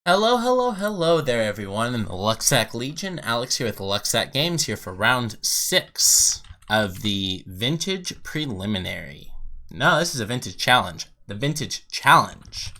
Hello, hello, hello there, everyone, in the Lucksack Legion. Alex here with the Lucksack Games, here for round 6 of the Vintage Preliminary. No, this is a Vintage Challenge. The Vintage Challenge.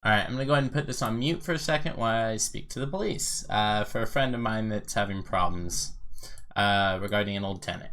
Alright, I'm going to go ahead and put this on mute for a second while I speak to the police for a friend of mine that's having problems regarding an old tenant.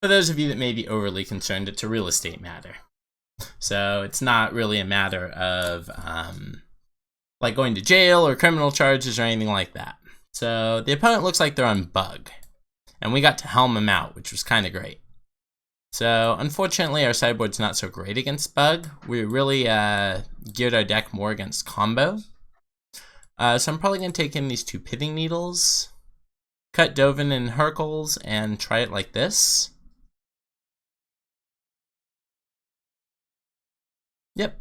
For those of you that may be overly concerned, it's a real estate matter. So it's not really a matter of like going to jail or criminal charges or anything like that. So the opponent looks like they're on bug, and we got to helm them out, which was kind of great. So unfortunately, our sideboard's not so great against bug. We really geared our deck more against combo. So I'm probably going to take in these 2 pitting needles, cut Dovin and Hercules, and try it like this. Yep.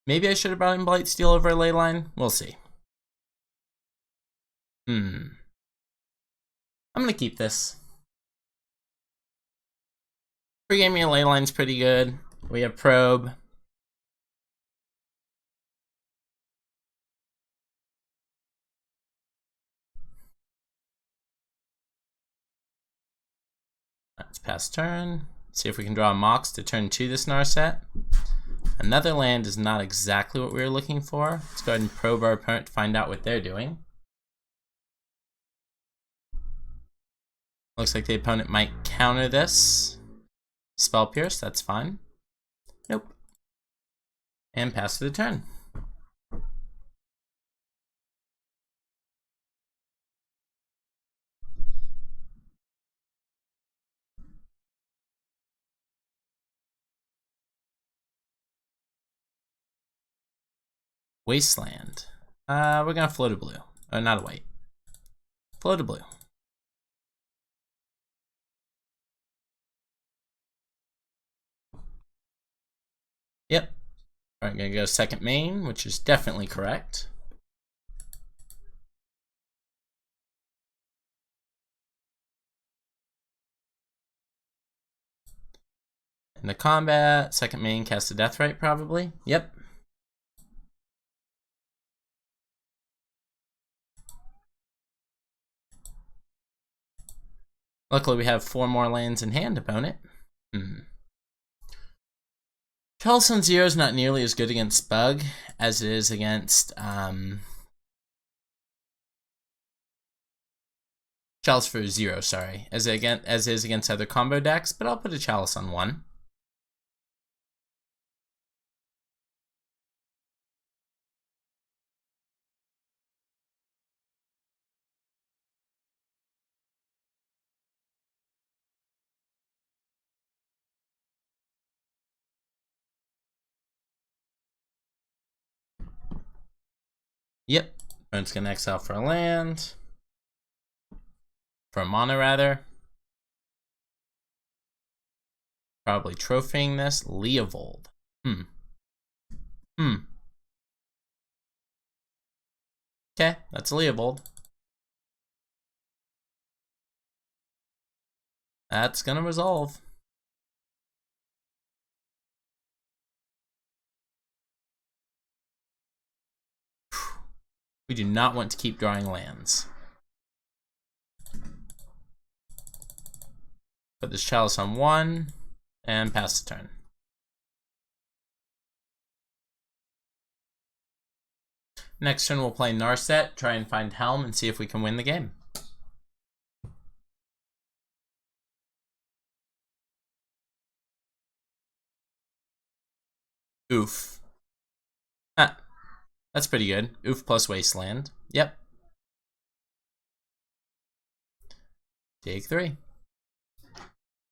Maybe I should have brought in Blightsteel over a Leyline. We'll see. I'm gonna keep this. Pre-gaming a Leyline's pretty good. We have Probe. Let's pass turn. See if we can draw a Mox to turn 2 this Narset. Another land is not exactly what we were looking for. Let's go ahead and probe our opponent to find out what they're doing. Looks like the opponent might counter this. Spell Pierce, that's fine. Nope. And pass to the turn. Wasteland. We're gonna float a blue. Oh, not a white. Float a blue. Yep. Alright, gonna go second main, which is definitely correct. In the combat, second main cast a Deathrite probably. Yep. Luckily we have 4 more lands in hand, opponent. Chalice on 0 is not nearly as good against bug as it is against Chalice for 0, sorry, as is against other combo decks, but I'll put a Chalice on 1. Yep, opponent's gonna exile for a land. For a mana, rather. Probably trophying this. Leovold. Okay, that's Leovold. That's gonna resolve. We do not want to keep drawing lands. Put this Chalice on 1 and pass the turn. Next turn we'll play Narset, try and find Helm and see if we can win the game. Oof. Ah, that's pretty good. Oof plus Wasteland. Yep. Take 3.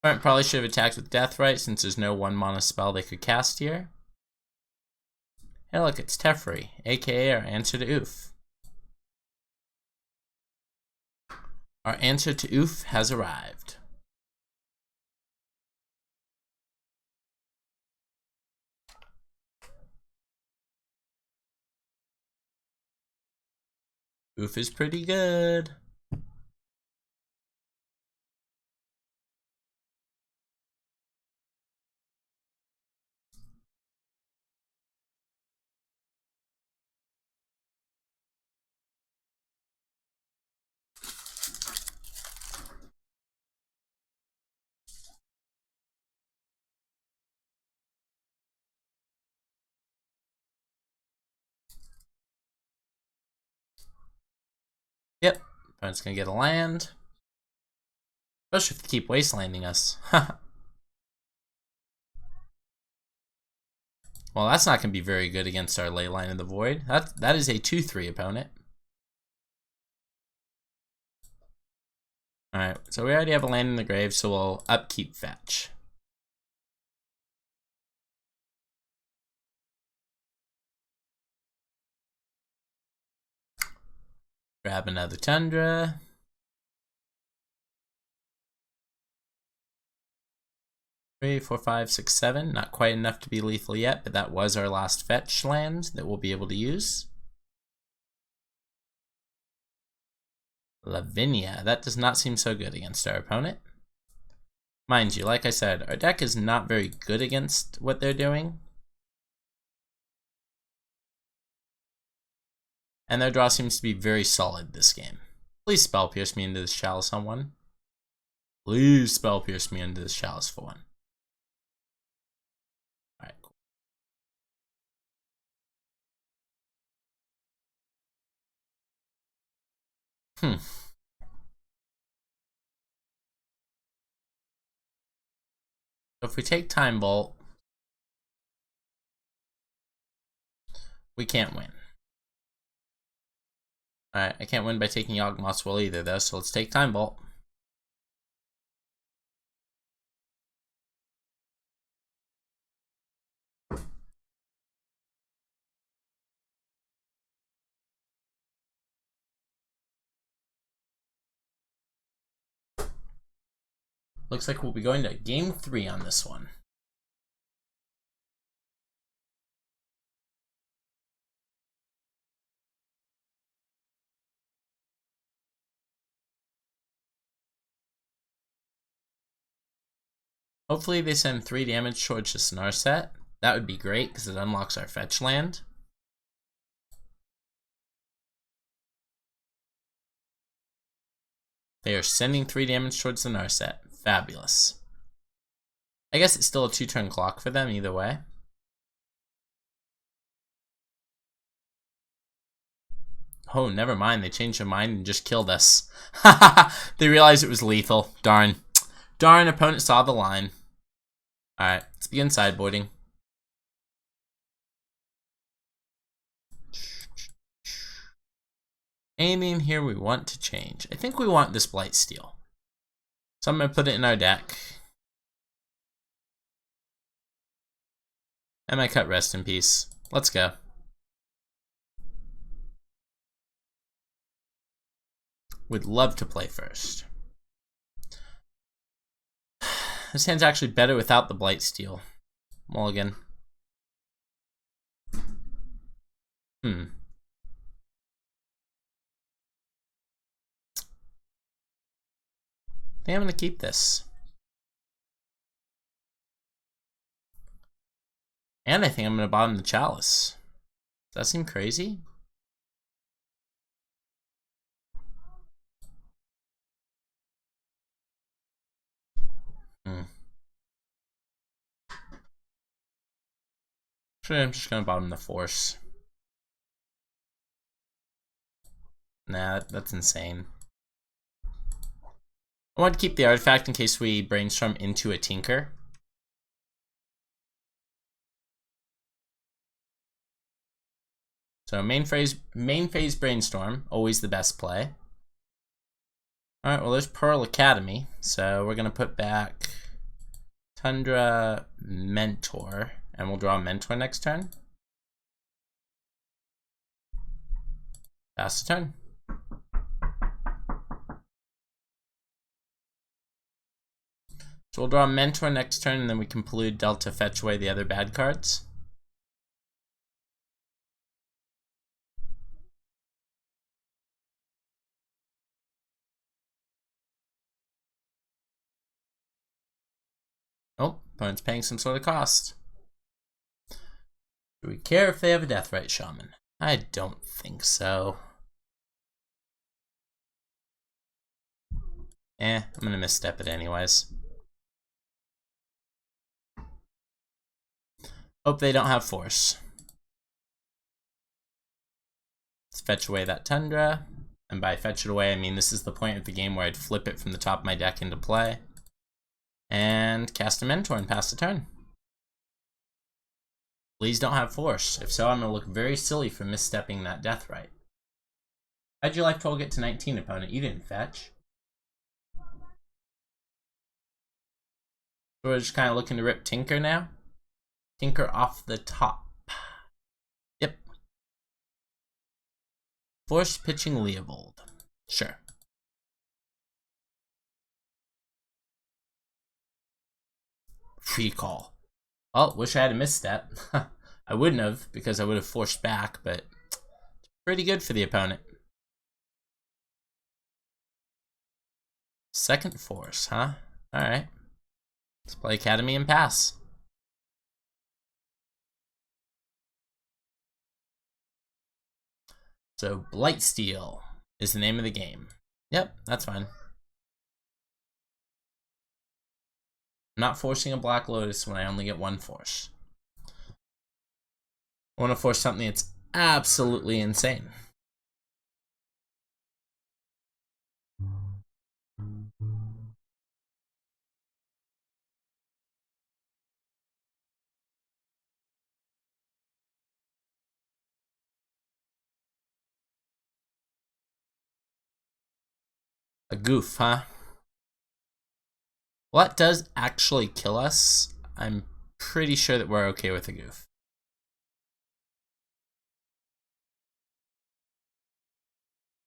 Opponent probably should have attacked with Deathrite since there's no 1 mana spell they could cast here. Hey look, it's Teferi, aka our answer to Oof. Our answer to Oof has arrived. Oof is pretty good. Yep, opponent's gonna get a land. Especially if they keep wastelanding us. Well, that's not going to be very good against our Leyline of the Void. That is a 2-3 opponent. Alright, so we already have a land in the grave, so we'll upkeep fetch. Grab another Tundra. Three, four, five, six, seven. Not quite enough to be lethal yet, but that was our last fetch land that we'll be able to use. Lavinia. That does not seem so good against our opponent. Mind you, like I said, our deck is not very good against what they're doing. And their draw seems to be very solid this game. Please Spell Pierce me into this Chalice on one. Please Spell Pierce me into this Chalice for one. Alright, cool. So if we take Time Bolt, we can't win. Alright, I can't win by taking Yawgmoth's Will either though, so let's take Time Bolt. Looks like we'll be going to game 3 on this one. Hopefully they send 3 damage towards the Narset. That would be great because it unlocks our fetch land. They are sending 3 damage towards the Narset. Fabulous. I guess it's still a 2-turn clock for them either way. Oh, never mind. They changed their mind and just killed us. They realized it was lethal. Darn. Darn, opponent saw the line. Alright, let's begin sideboarding. Anything here we want to change? I think we want this Blightsteel. So I'm going to put it in our deck. And I cut Rest in Peace. Let's go. Would love to play first. This hand's actually better without the Blightsteel. Mulligan. I think I'm going to keep this. And I think I'm going to bottom the Chalice. Does that seem crazy? Actually, I'm just going to bottom the Force. Nah, that's insane. I want to keep the artifact in case we brainstorm into a Tinker. So main phase brainstorm, always the best play. Alright, well there's Pearl Academy. So we're gonna put back Tundra Mentor, and we'll draw a Mentor next turn. Pass the turn. So we'll draw a Mentor next turn, and then we can Polluted Delta fetch away the other bad cards. Oh, opponent's paying some sort of cost. Do we care if they have a Deathrite Shaman? I don't think so. I'm gonna misstep it anyways. Hope they don't have Force. Let's fetch away that Tundra. And by fetch it away, I mean this is the point of the game where I'd flip it from the top of my deck into play. And cast a Mentor and pass the turn. Please don't have force. If so, I'm going to look very silly for misstepping that death right. How'd your life total get to 19, opponent? You didn't fetch. So we're just kind of looking to rip Tinker now. Tinker off the top. Yep. Force pitching Leovold. Sure. Free call. Oh, wish I had a misstep. I wouldn't have, because I would have forced back, but pretty good for the opponent. Second force, huh? Alright. Let's play Academy and pass. So, Blightsteel is the name of the game. Yep, that's fine. I'm not forcing a Black Lotus when I only get one force. I want to force something that's absolutely insane. A goof, huh? Well, that does actually kill us. I'm pretty sure that we're okay with a goof.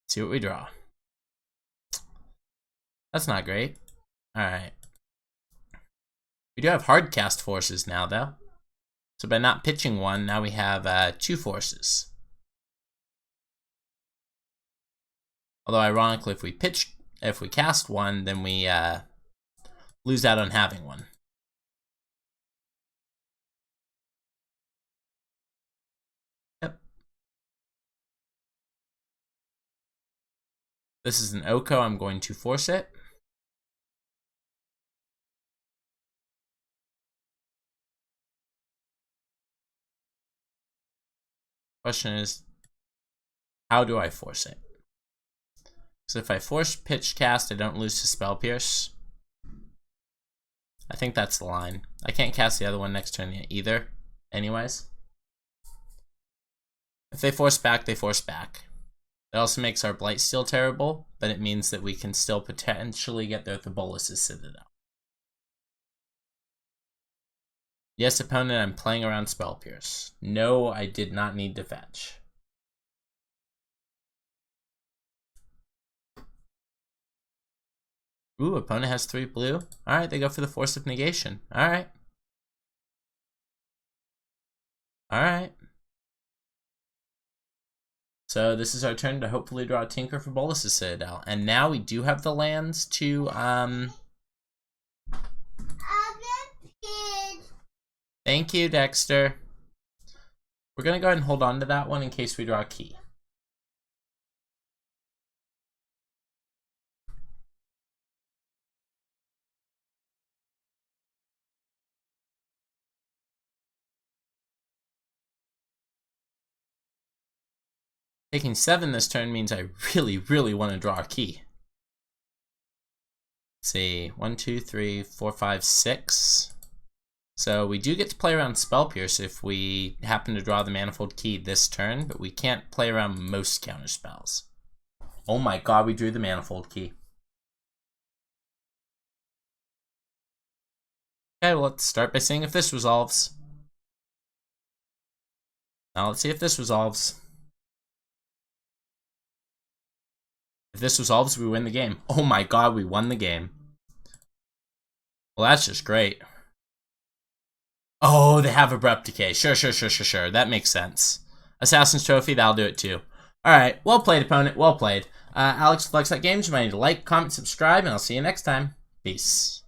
See what we draw. That's not great. Alright. We do have hard cast forces now, though. So by not pitching one, now we have 2 forces. Although ironically, if we cast one, then we lose out on having one. Yep. This is an Oko. I'm going to force it. Question is, how do I force it? So if I force pitch cast, I don't lose to Spell Pierce. I think that's the line. I can't cast the other one next turn either, anyways. If they force back, they force back. It also makes our Blightsteel terrible, but it means that we can still potentially get there with the Bolus's Citadel. Yes, opponent, I'm playing around Spell Pierce. No, I did not need to fetch. Ooh, opponent has 3 blue. Alright, they go for the Force of Negation. Alright. Alright. So this is our turn to hopefully draw a Tinker for Bolus's Citadel. And now we do have the lands to, Thank you, Dexter. We're going to go ahead and hold on to that one in case we draw a key. Taking 7 this turn means I really, really want to draw a key. Let's see, 1, 2, 3, 4, 5, 6. So we do get to play around Spell Pierce if we happen to draw the Manifold Key this turn, but we can't play around most counter spells. Oh my god, we drew the Manifold Key. Okay, well, let's start by seeing if this resolves. Now let's see if this resolves. If this resolves, we win the game. Oh my god, we won the game. Well, that's just great. Oh, they have Abrupt Decay. Sure. That makes sense. Assassin's Trophy, that'll do it too. Alright, well played, opponent. Well played. Alex with Lucksack Games. You might need to like, comment, subscribe, and I'll see you next time. Peace.